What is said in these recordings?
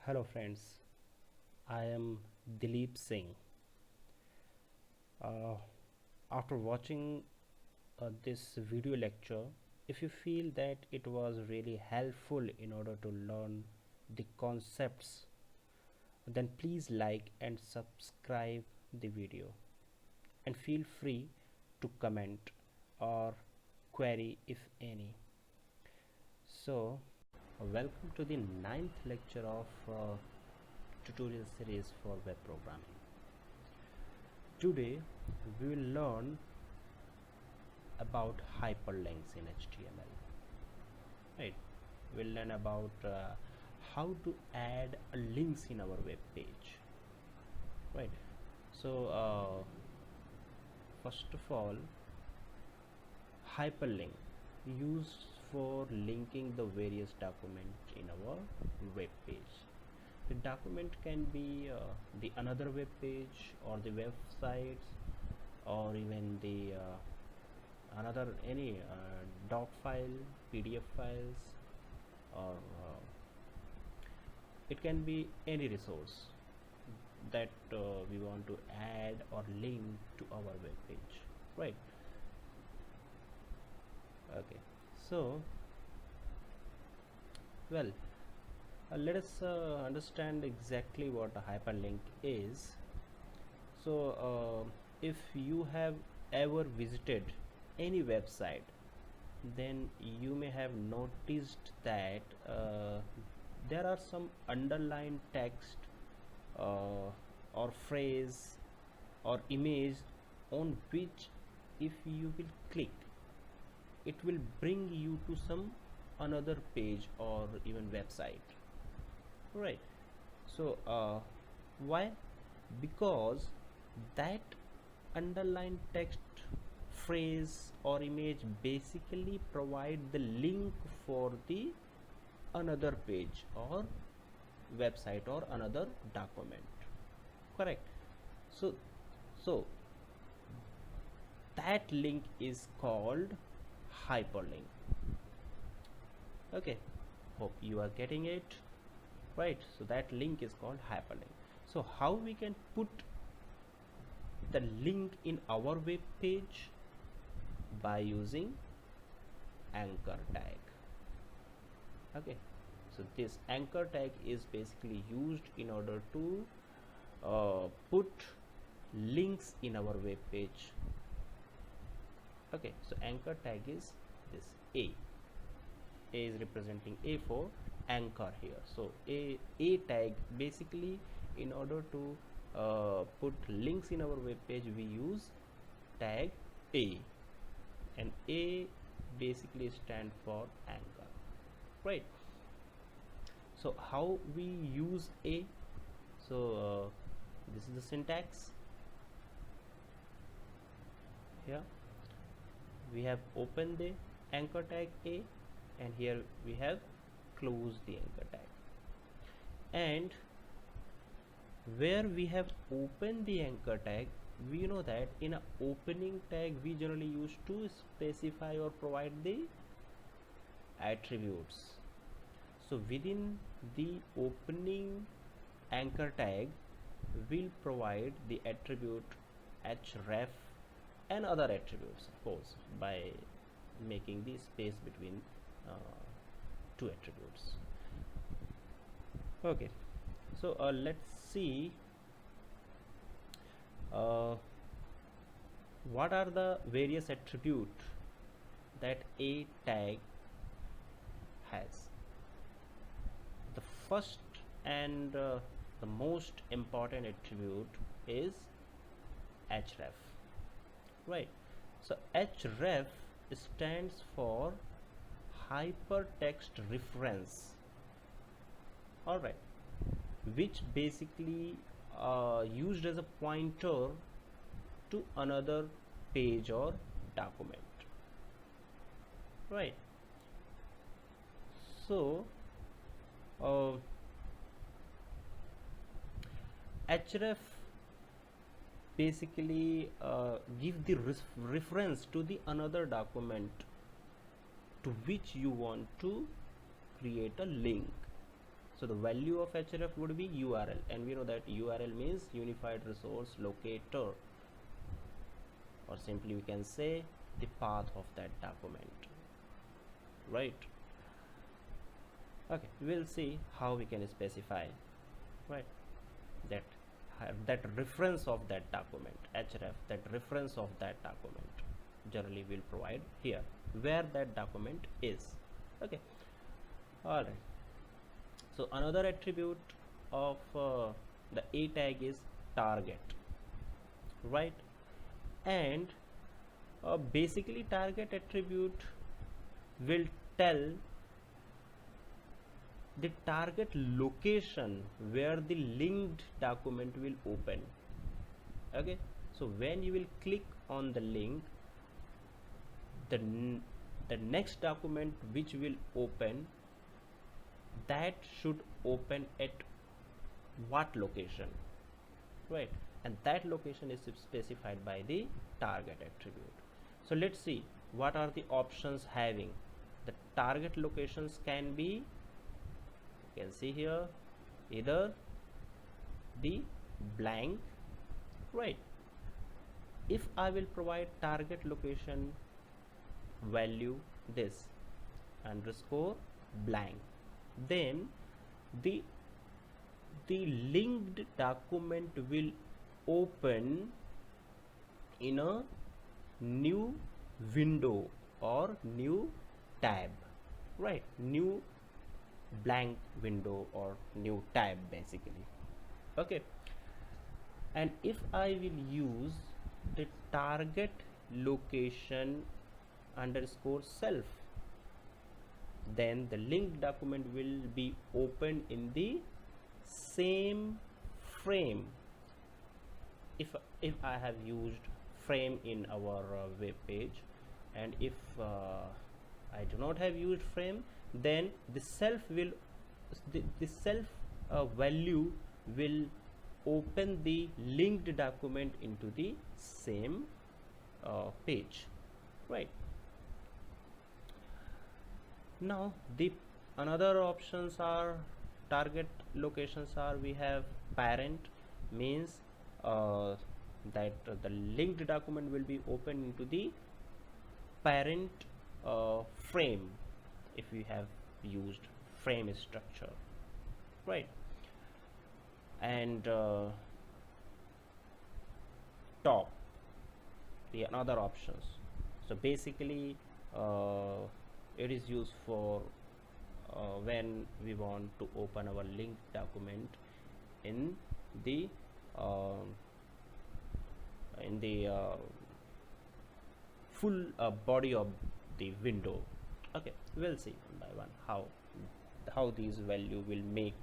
Hello friends, I am Dilip Singh. Uh, After watching this video lecture, if you feel that it was really helpful in order to learn the concepts, then please like and subscribe the video and feel free to comment or query if any. So, welcome to the ninth lecture of tutorial series for web programming. Today we will learn about hyperlinks in HTML. Right? We'll learn about how to add links in our web page. Right? So first of all, hyperlink used for linking the various documents in our web page. The document can be the another web page or the websites or even the another any doc file, PDF files, or it can be any resource that we want to add or link to our web page, right? Okay, so well, let us understand exactly what a hyperlink is. So if you have ever visited any website, then you may have noticed that there are some underlined text or phrase or image on which if you will click, it will bring you to some another page or even website, right? So why? Because that underlined text, phrase or image basically provide the link for the another page or website or another document, correct? So that link is called hyperlink. Okay, hope you are getting it, right? So that link is called hyperlink. So how we can put the link in our web page? By using anchor tag. Okay, so this anchor tag is basically used in order to put links in our web page. Okay, so anchor tag is this A is representing A for anchor here. So a tag basically, in order to put links in our web page, we use tag A, and A basically stand for anchor, right? So how we use A? So this is the syntax. Here we have opened the anchor tag A, and here we have closed the anchor tag. And where we have opened the anchor tag, we know that in a opening tag we generally use to specify or provide the attributes. So within the opening anchor tag will provide the attribute href and other attributes, of course, by making the space between two attributes. Okay, so let's see what are the various attributes that a tag has. The first and the most important attribute is href, right? So href stands for hypertext reference, all right, which basically used as a pointer to another page or document, right? So href basically give the reference to the another document to which you want to create a link, So the value of href would be URL, and we know that URL means unified resource locator, or simply we can say the path of that document, right? Okay, we'll see how we can specify, right, that that reference of that document, href, that reference of that document generally will provide here where that document is. Okay, all right. So another attribute of the a tag is target, right? And basically target attribute will tell the target location where the linked document will open. Okay, so when you will click on the link, the next document which will open, that should open at what location, right? And that location is specified by the target attribute. So let's see what are the options having. The target locations can be, you can see here, either the blank, right? If I will provide target location value this underscore blank, then the linked document will open in a new window or new tab, right? New blank window or new tab basically. Okay, and if I will use the target location underscore self, then the linked document will be opened in the same frame. If I have used frame in our web page, and if I do not have used frame, then the self will the self value will open the linked document into the same page, right? Now the another options are target locations are, we have parent, means that the linked document will be open into the parent frame if we have used frame structure, right? And top, the another options. So basically it is used for when we want to open our linked document in the full body of the window. Okay, we'll see one by one how these value will make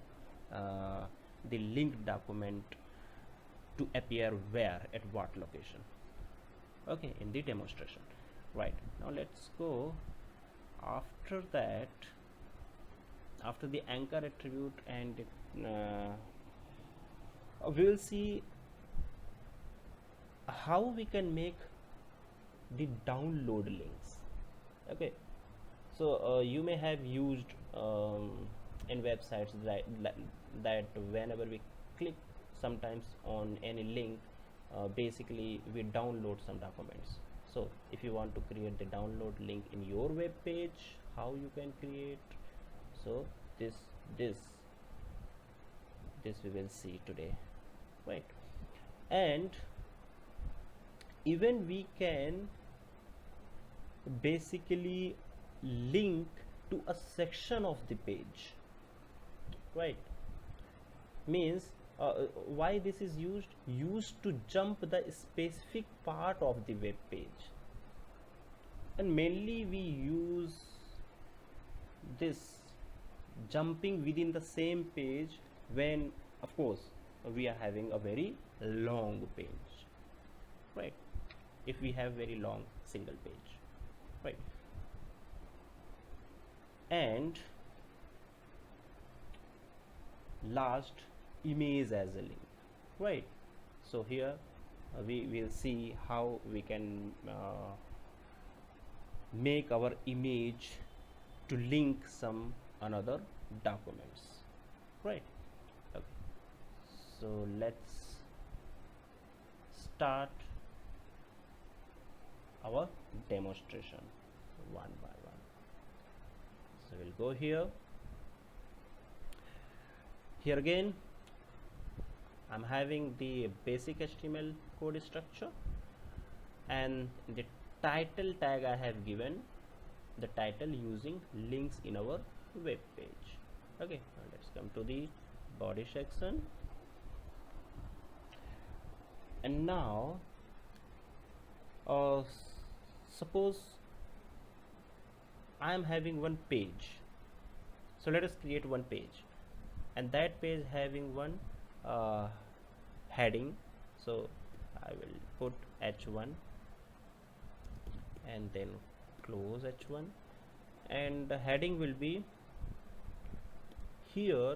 the linked document to appear where, at what location. Okay, in the demonstration. Right, now let's go after that, after the anchor attribute, and we will see how we can make the download links. Okay, so you may have used in websites that whenever we click sometimes on any link, basically we download some documents. So if you want to create the download link in your web page, how you can create? So this we will see today, right? And even we can basically link to a section of the page, right? Means why this is used to jump the specific part of the web page, and mainly we use this jumping within the same page when, of course, we are having a very long page, right? If we have very long single page, right? And last, image as a link, right? So here we will see how we can make our image to link some another documents. right? Okay, so let's start our demonstration one by one. So we'll go here again. I'm having the basic HTML code structure, and the title tag I have given the title using links in our web page. Okay, now let's come to the body section, and now suppose I am having one page. So let us create one page, and that page having one heading. So I will put h1 and then close h1, and the heading will be here.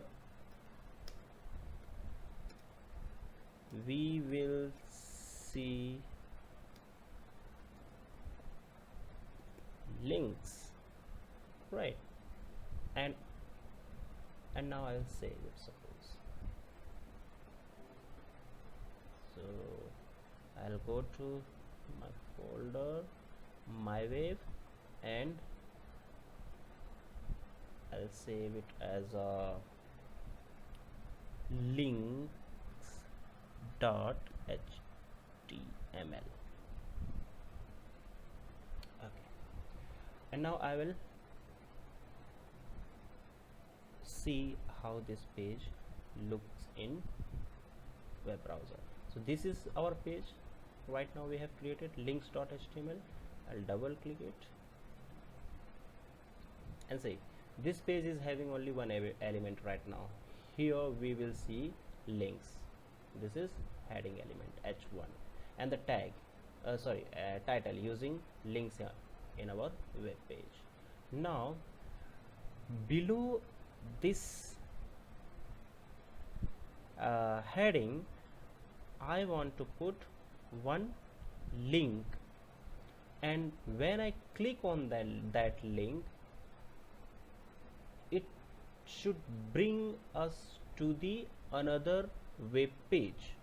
We will see links, right? And now I'll save it, suppose. So I'll go to my folder, my wave, and I'll save it as a links.html. Okay, and now I will see how this page looks in web browser. So this is our page. Right now we have created links.html. I'll double click it and see this page is having only one element right now. Here we will see links. This is heading element h1, and the tag title using links in our web page. Now below this heading I want to put one link, and when I click on that link, it should bring us to the another web page.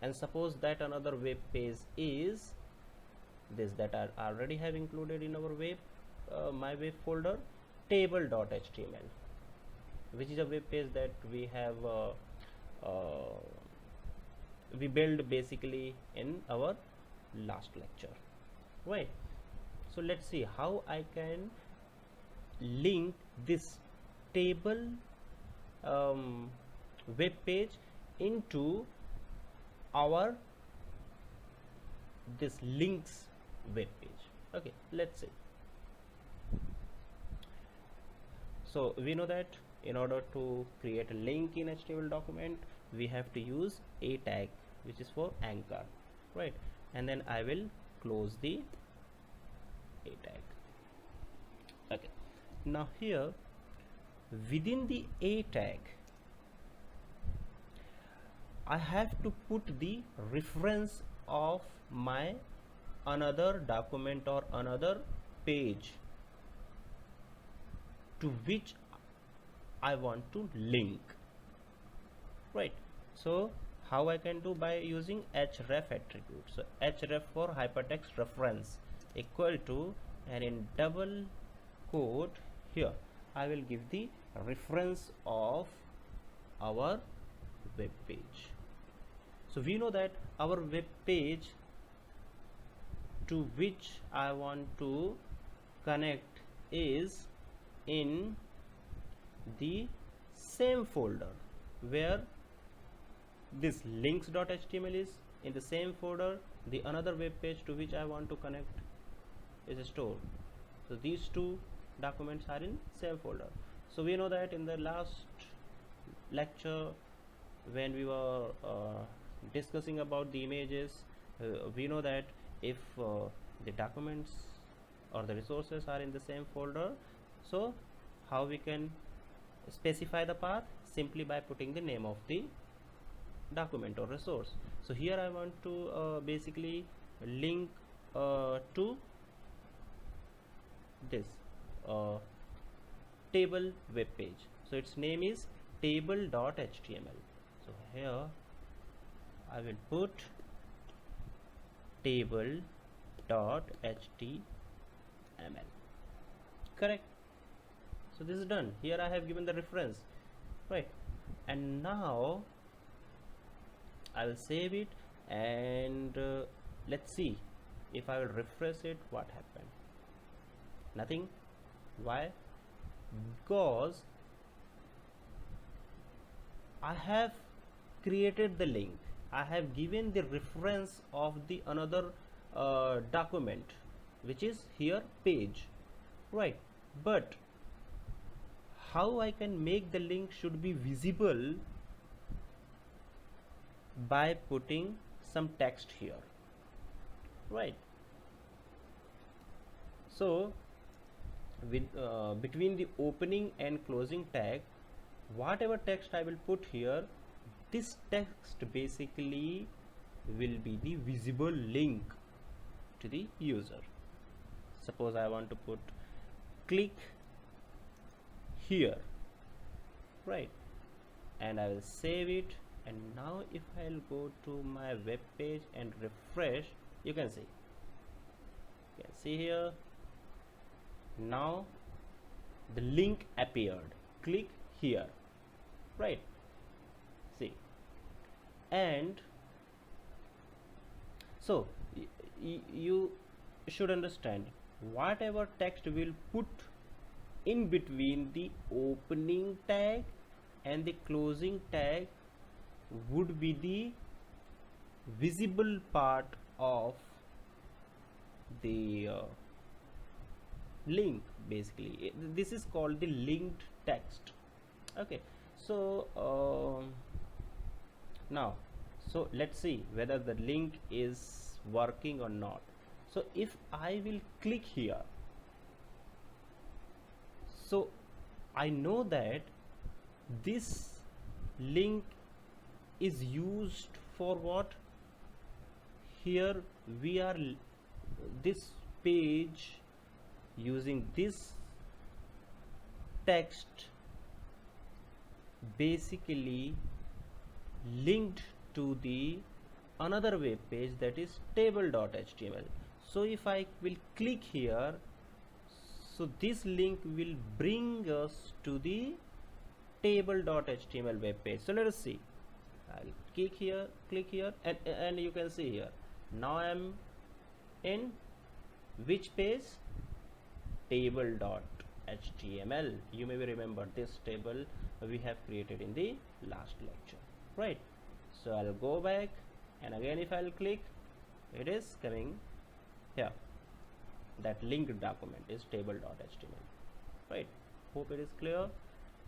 And suppose that another web page is this, that I already have included in our web my web folder, table.html, which is a web page that we have we built basically in our last lecture, right? So let's see how I can link this table web page into our this links web page. Okay, let's see. So we know that in order to create a link in HTML document, we have to use a tag, which is for anchor, right? And then I will close the a tag. Okay, now here within the a tag I have to put the reference of my another document or another page to which I want to link, right? So how I can do? By using href attribute. So href for hypertext reference equal to, and in double quote here I will give the reference of our web page. So we know that our web page to which I want to connect is in the same folder where this links.html is. In the same folder the another web page to which I want to connect is stored. So these two documents are in same folder. So we know that in the last lecture when we were discussing about the images, we know that if the documents or the resources are in the same folder, so how we can specify the path? Simply by putting the name of the document or resource. So here I want to basically link to this table web page. So its name is table.html. So here I will put table.html. Correct. So this is done. Here I have given the reference, right? And now I will save it, and let's see if I will refresh it, what happened. Nothing. Why? Because I have created the link, I have given the reference of the another document, which is here page, right? But how I can make the link should be visible? By putting some text here, right? So with between the opening and closing tag, whatever text I will put here, this text basically will be the visible link to the user. Suppose I want to put click here, right? And I will save it, and now if I'll go to my web page and refresh, you can see here, now the link appeared, click here, right? See, and so you should understand, whatever text will put in between the opening tag and the closing tag would be the visible part of the link. Basically this is called the linked text. Okay, so now, so let's see whether the link is working or not. So if I will click here, so I know that this link is used for what? Here we are this page using this text basically linked to the another web page, that is table.html. So if I will click here, so this link will bring us to the table.html web page. So let us see. I'll click here, and you can see here, now I am in which page? Table.html. You may remember this table we have created in the last lecture, right? So I'll go back, and again if I'll click, it is coming here. That linked document is table.html, right? Hope it is clear.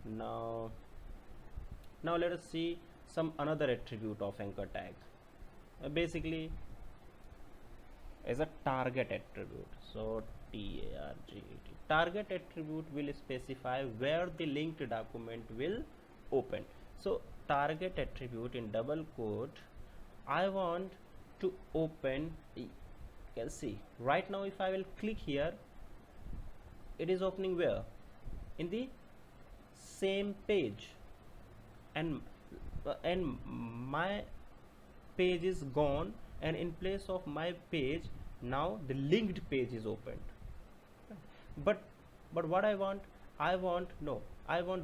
Now let us see some another attribute of anchor tag. Basically is a target attribute. So target attribute will specify where the linked document will open. So target attribute in double quote, I want to open, you can see right now if I will click here, it is opening where? In the same page, and my page is gone, and in place of my page now the linked page is opened. But what I want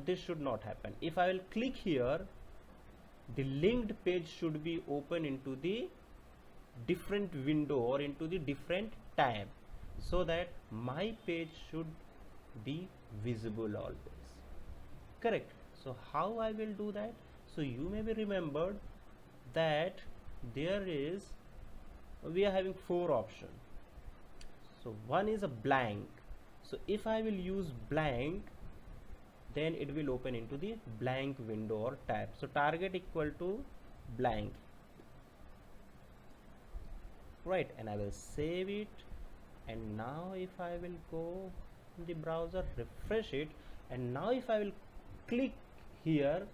this should not happen. If I will click here, the linked page should be open into the different window or into the different tab, so that my page should be visible always. Correct. So how I will do that? So you may be remembered that there is, we are having 4 options. So one is a blank. So if I will use blank, then it will open into the blank window or tab. So target equal to blank, right? And I will save it, and now if I will go in the browser, refresh it, and now if I will click here,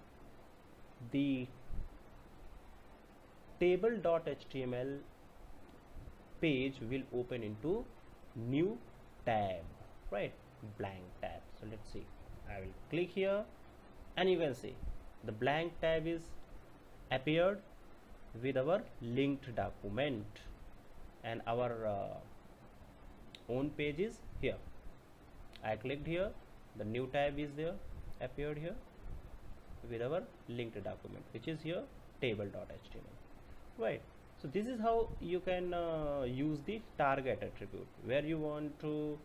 the table.html page will open into new tab, right? Blank tab. So let's see, I will click here, and you can see the blank tab is appeared with our linked document, and our own page is here. I clicked here, the new tab is there, appeared here with our linked document, which is here table.html, right? So this is how you can use the target attribute, where you want to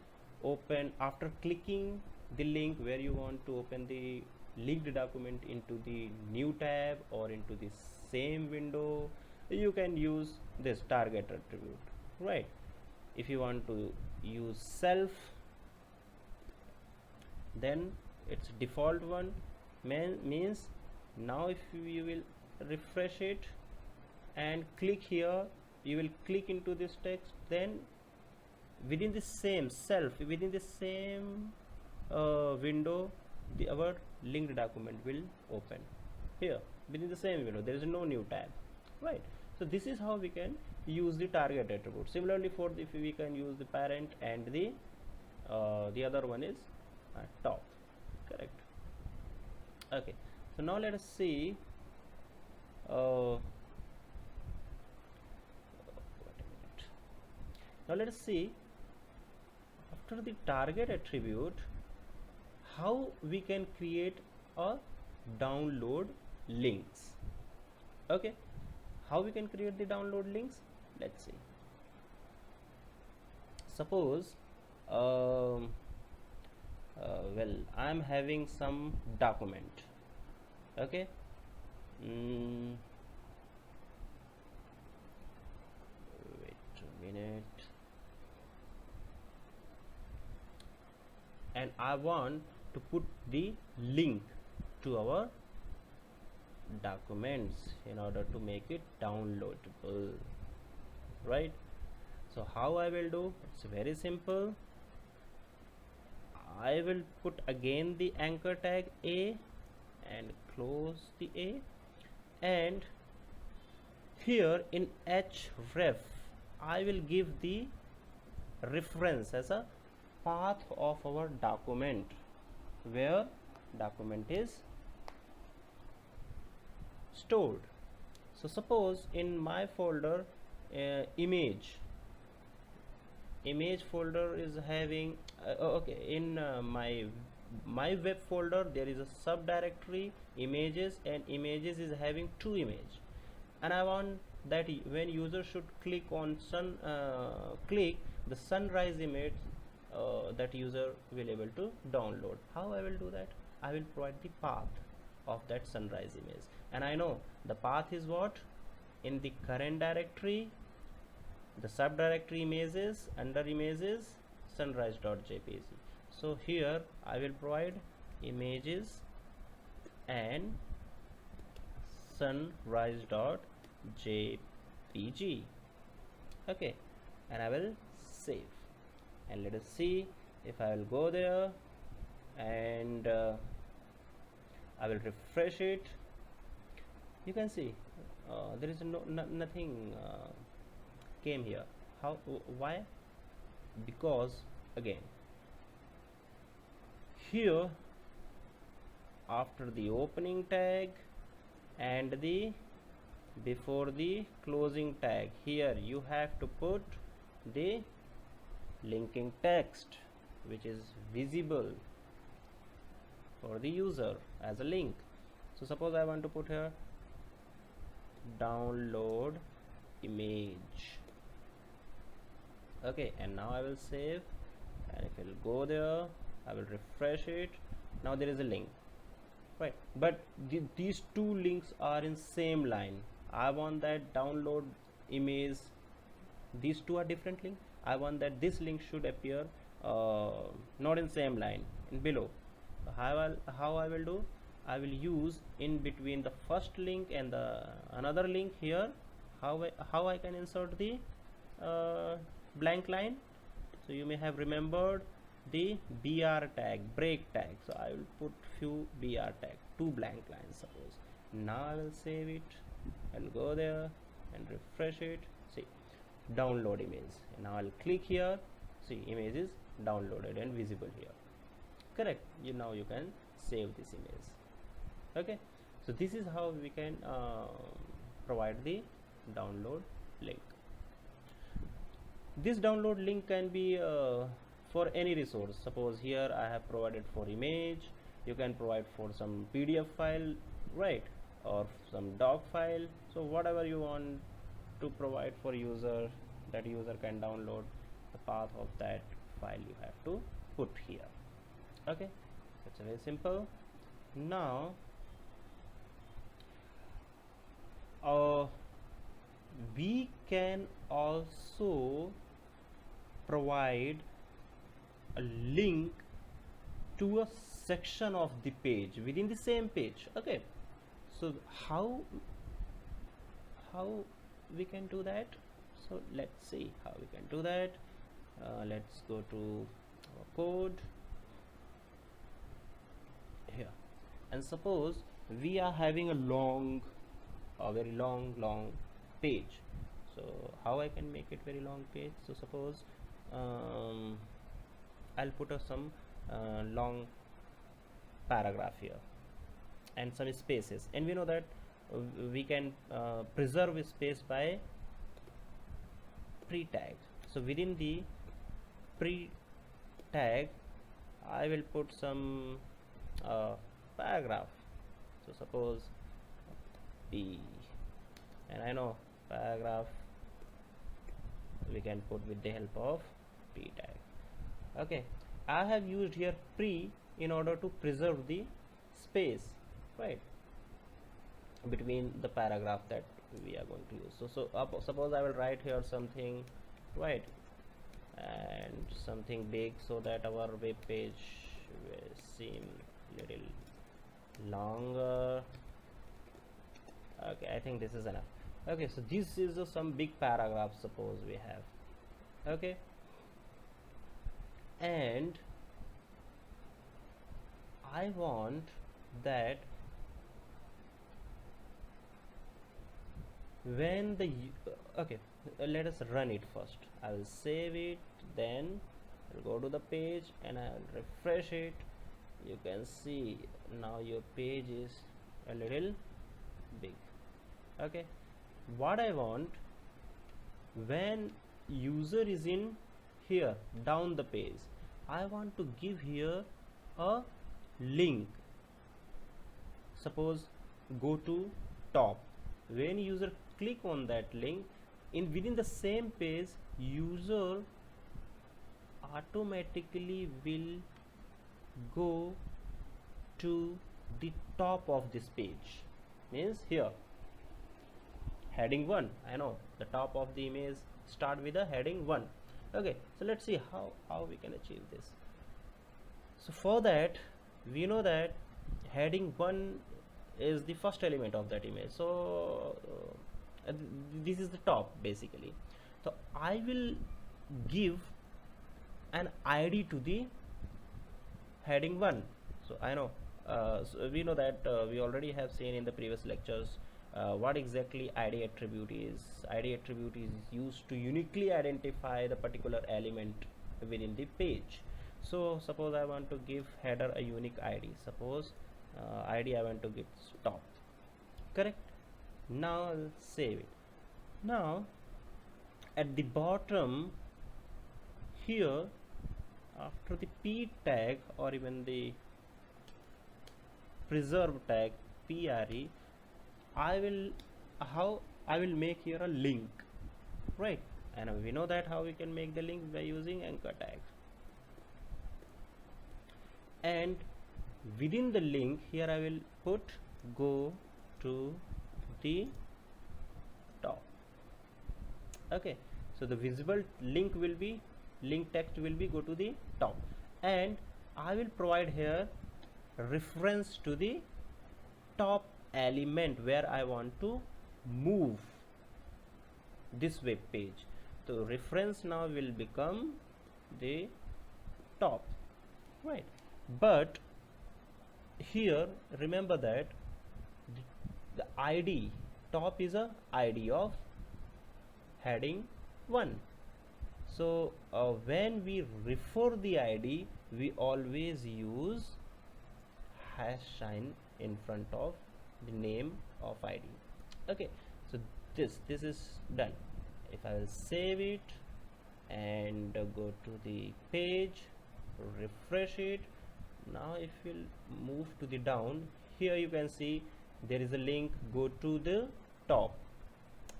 open, after clicking the link, where you want to open the linked document into the new tab or into the same window. You can use this target attribute, right? If you want to use self, then its default one means, now if you will refresh it and click here, you will click into this text, then within the same self, within the same window, our linked document will open here within the same window. There is no new tab, right? So this is how we can use the target attribute. Similarly, for the, if we can use the parent and the other one is top, correct? Okay, so now let us see wait a minute. Now let us see, after the target attribute, how we can create a download links. Okay, how we can create the download links? Let's see. Suppose well, I'm having some document. Okay, wait a minute, and I want to put the link to our documents in order to make it downloadable, right? So how I will do? It's very simple. I will put again the anchor tag A and close the A, and here in href I will give the reference as a path of our document, where document is stored. So suppose in my folder image folder is having okay, in my web folder there is a subdirectory images, and images is having 2 images, and I want that when user should click on click the sunrise image, that user will able to download. How I will do that? I will provide the path of that sunrise image, and I know the path is what? In the current directory, the subdirectory images, under images sunrise.jpg. So here I will provide images and sunrise.jpg. okay, and I will save, and let us see if I will go there and I will refresh it. You can see there is nothing came here. How? Why? Because again, here after the opening tag and the before the closing tag, here you have to put the linking text which is visible for the user as a link. So suppose I want to put here download image. Okay, and now I will save, and if I will go there, I will refresh it. Now there is a link, right? But these two links are in same line. I want that download image, these two are different links. I want that this link should appear not in same line, in below. How I will do? I will use in between the first link and the another link here. How I can insert the blank line? So you may have remembered the br tag, break tag. So I will put few br tag, 2 blank lines suppose. Now I will save it. I'll go there and refresh it. See, download image. And now I'll click here. See, image is downloaded and visible here. Correct. Now you can save this image. Okay. So this is how we can provide the download link. This download link can be for any resource. Suppose here I have provided for image, you can provide for some PDF file, right, or some doc file. So whatever you want to provide for user, that user can download, the path of that file you have to put here. Okay, it's very simple. Now we can also provide a link to a section of the page within the same page. Okay, so how we can do that? So let's see how we can do that. Let's go to our code here, and suppose we are having a very long page. So how I can make it very long page? So suppose I'll put some long paragraph here and some spaces, and we know that we can preserve space by pre-tag. So within the pre-tag I will put some paragraph. So suppose P, and I know paragraph we can put with the help of p tag. Okay, I have used here pre in order to preserve the space, right, between the paragraph that we are going to use. So suppose I will write here something, right, and something big, so that our web page will seem little longer. Okay, I think this is enough. Okay, so this is some big paragraph, suppose we have. Okay, and I want that when the okay, let us run it first. I will save it, then I'll go to the page and I'll refresh it. You can see now your page is a little big. Okay, what I want, when user is in here down the page, I want to give here a link. Suppose go to top. When user click on that link, in within the same page, user automatically will go to the top of this page. Means here heading 1, I know the top of the image start with a heading 1. Okay, so let's see how we can achieve this. So for that, we know that heading 1 is the first element of that image. So this is the top basically. So I will give an ID to the heading 1. So I know so we know that we already have seen in the previous lectures what exactly ID attribute is. ID attribute is used to uniquely identify the particular element within the page. So suppose I want to give header a unique ID. Suppose ID I want to give top. Correct. Now I'll save it. Now at the bottom here, after the p tag or even the preserve tag pre, I will make here a link, right? And we know that how we can make the link by using anchor tag. And within the link here I will put go to the top. Okay, so the visible link will be, link text will be go to the top, and I will provide here reference to the top element where I want to move this web page. So reference now will become the top, right? But here remember that the ID top is a ID of heading 1. So when we refer the ID, we always use hash sign in front of the name of id. Okay, so this is done. If I will save it and go to the page, refresh it. Now if we'll move to the down, here you can see there is a link, go to the top.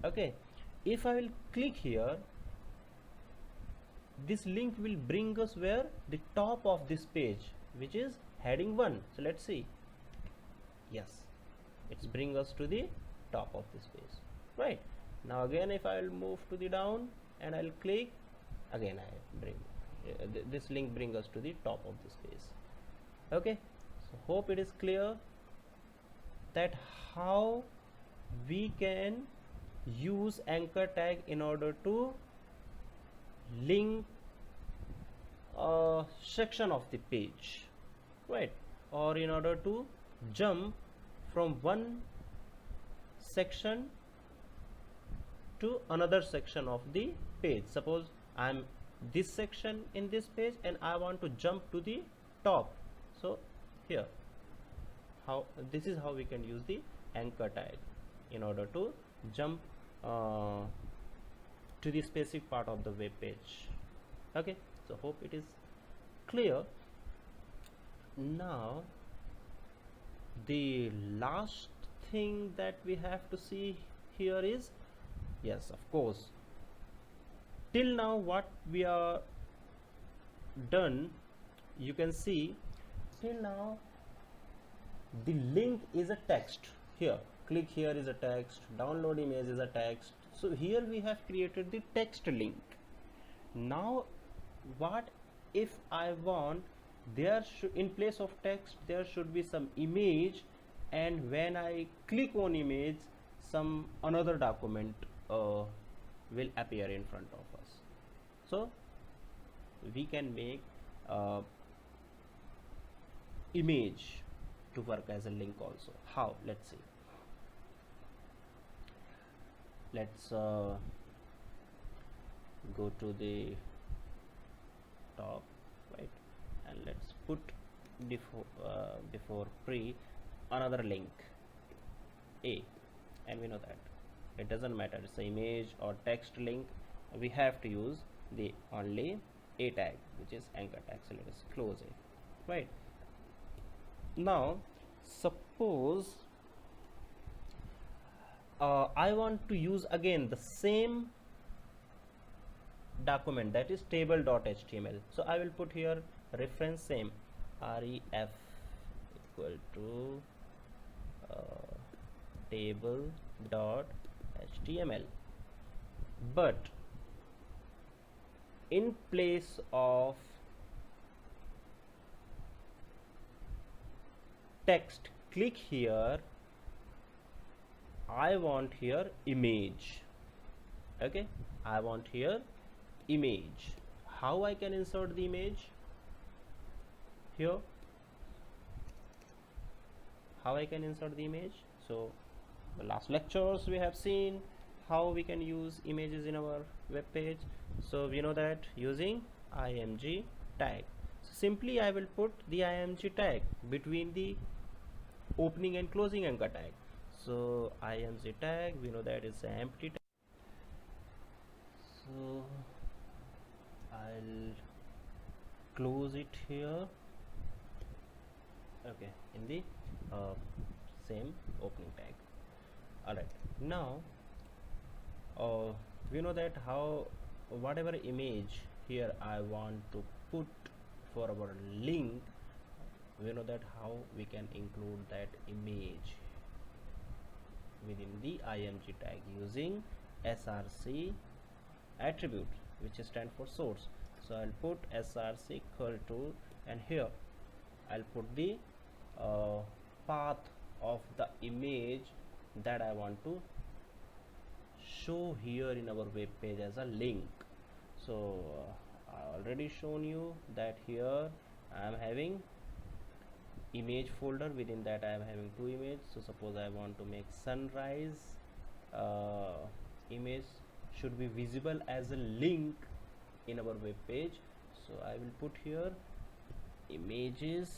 Okay, if I will click here, this link will bring us where? The top of this page, which is heading 1. So let's see. Yes, it's bring us to the top of this page. Right, now again if I will move to the down and I'll click, again I bring this link bring us to the top of this page. Okay, so hope it is clear that how we can use anchor tag in order to link a section of the page, right, or in order to jump from one section to another section of the page. Suppose I'm this section in this page and I want to jump to the top. So here, how this is how we can use the anchor tag in order to jump to the specific part of the web page. Okay, so hope it is clear. Now the last thing that we have to see here is, yes, of course, till now what we are done, you can see till now the link is a text. Here, click here is a text, download image is a text. So here we have created the text link. Now what if I want there should, in place of text, there should be some image, and when I click on image, some another document will appear in front of us. So we can make image to work as a link also. How? Let's see. Let's go to the top, right, and let's put before pre another link A, and we know that it doesn't matter it's an image or text link, we have to use the only A tag, which is anchor tag. So let us close it. Right, now suppose I want to use again the same document, that is table.html. So I will put here reference same, ref equal to table.html, but in place of text, click here, I want here image. Okay, I want here image. How I can insert the image here? How I can insert the image? So the last lectures we have seen how we can use images in our web page. So we know that using img tag. So simply I will put the img tag between the opening and closing anchor tag. So img tag, we know that is an empty tag. So I'll close it here. Okay, in the same opening tag. Alright, now we know that how whatever image here I want to put for our link, we know that how we can include that image within the img tag using src attribute, which stands for source. So I'll put src equal to, and here I'll put the path of the image that I want to show here in our web page as a link. So I already shown you that here I am having image folder, within that I am having two images. So suppose I want to make sunrise image should be visible as a link in our web page. So I will put here images,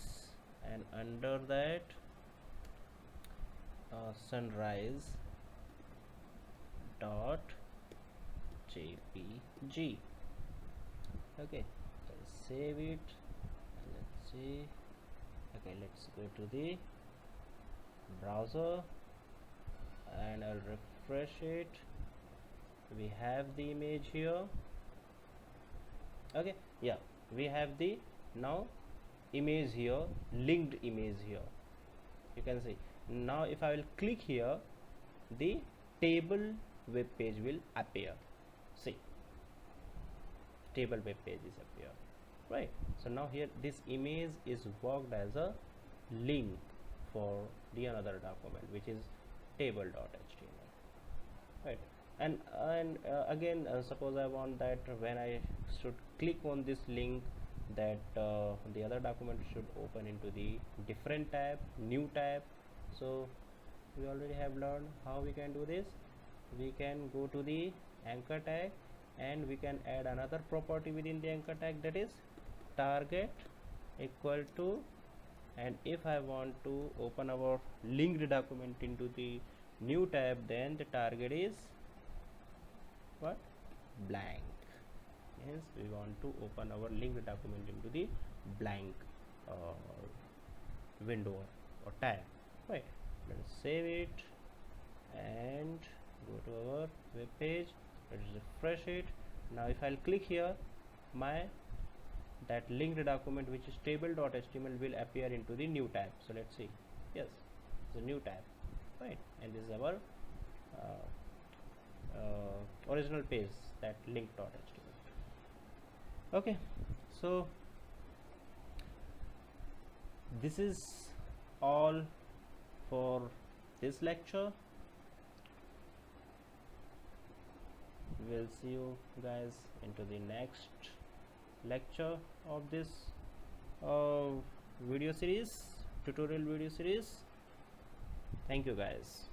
and under that sunrise dot jpg. Okay, let's save it. Let's see. Okay, let's go to the browser and I'll refresh it. We have the image here. Okay, yeah, we have the now image here, linked image here. You can see now if I will click here, the table web page will appear. See, table web page is appear, right? So now here this image is worked as a link for the another document, which is table.html, right? And again, suppose I want that when I should click on this link, that the other document should open into the different tab, new tab. So we already have learned how we can do this. We can go to the anchor tag and we can add another property within the anchor tag, that is target equal to, and if I want to open our linked document into the new tab, then the target is what? Blank. Means we want to open our linked document into the blank window or tab, right? Let's save it and go to our web page. Let's refresh it. Now if I'll click here, my that linked document, which is table.html, will appear into the new tab. So let's see. Yes, it's a new tab, right? And this is our original page, that link.html. Okay, so this is all for this lecture. We'll see you guys into the next lecture of this video series, tutorial video series. Thank you guys.